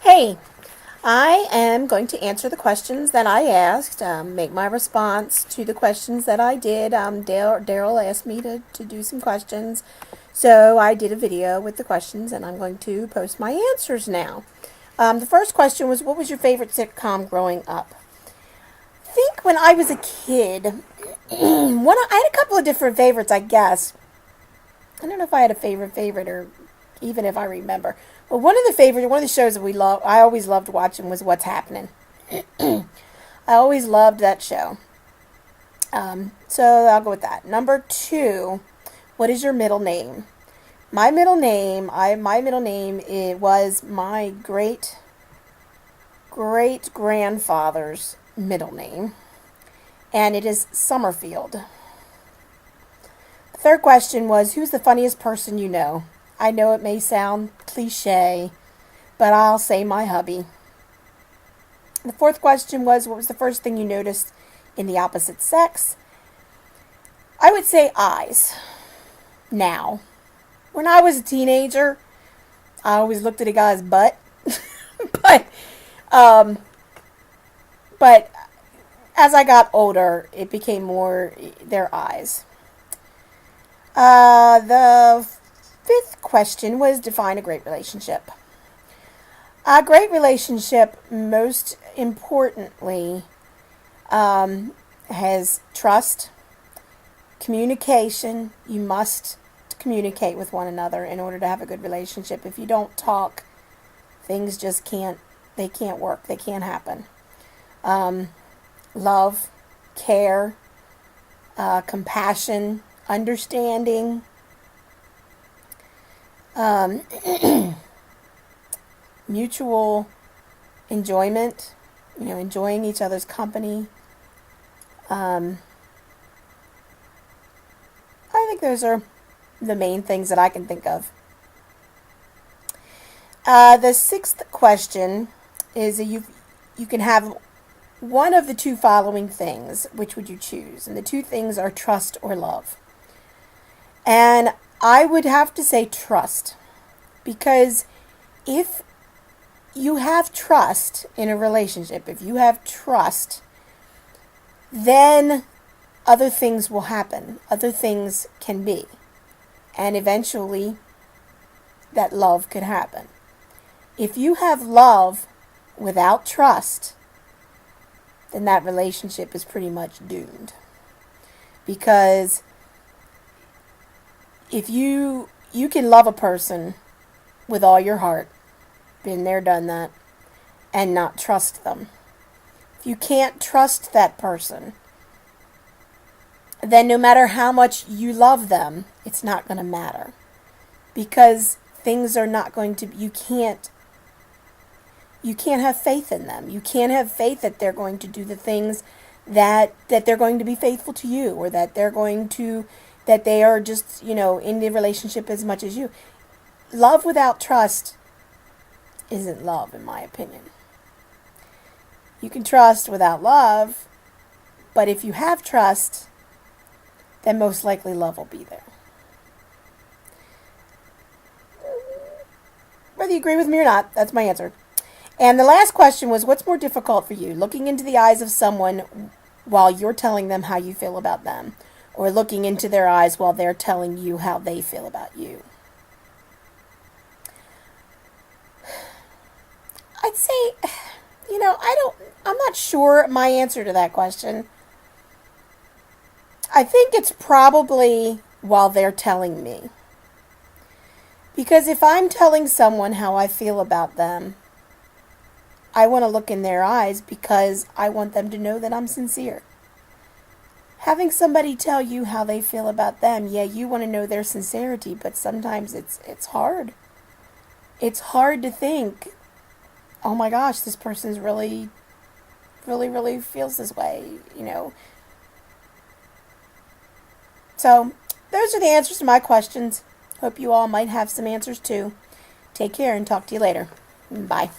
Hey, I am going to answer the questions that I asked, make my response to the questions that I did. Daryl asked me to do some questions, so I did a video with the questions, and I'm going to post my answers now. The first question was, what was your favorite sitcom growing up? I think when I was a kid, I had a couple of different favorites, I guess. I don't know if I had a favorite or even if I remember. But one of the shows that I always loved watching was What's Happening. I always loved that show. So I'll go with that. Number two, what is your middle name? My middle name, it was my great grandfather's middle name, and it is Summerfield. The third question was, who's the funniest person you know? I know it may sound cliche, but I'll say my hubby. The fourth question was, what was the first thing you noticed in the opposite sex? I would say eyes. Now, when I was a teenager, I always looked at a guy's butt, but um, but as I got older, it became more their eyes. The fifth question was, define a great relationship. A great relationship, most importantly, has trust, communication. You must communicate with one another in order to have a good relationship. If you don't talk, things just can't work. They can't happen. Love, care, compassion, understanding, mutual enjoyment, enjoying each other's company. I think those are the main things that I can think of. The sixth question is, you can have one of the two following things. Which would you choose? And the two things are trust or love. And I would have to say trust, because if you have trust in a relationship, if you have trust, then other things will happen. Other things can be. And eventually, that love could happen. If you have love without trust, then that relationship is pretty much doomed. Because if you can love a person with all your heart, been there, done that, and not trust them. If you can't trust that person, then no matter how much you love them, it's not going to matter. Because things are not going to, you can't have faith in them. You can't have faith that they're going to do the things that they're going to be faithful to you, or that they are just, in the relationship as much as you. Love without trust isn't love, in my opinion. You can trust without love, but if you have trust, then most likely love will be there. Whether you agree with me or not, that's my answer. And the last question was, what's more difficult for you? Looking into the eyes of someone while you're telling them how you feel about them, or looking into their eyes while they're telling you how they feel about you? I'd say, I'm not sure my answer to that question. I think it's probably while they're telling me. Because if I'm telling someone how I feel about them, I want to look in their eyes because I want them to know that I'm sincere. Having somebody tell you how they feel about them, yeah, you want to know their sincerity, but sometimes it's hard. It's hard to think, oh my gosh, this person's really feels this way, So, those are the answers to my questions. Hope you all might have some answers too. Take care and talk to you later. Bye.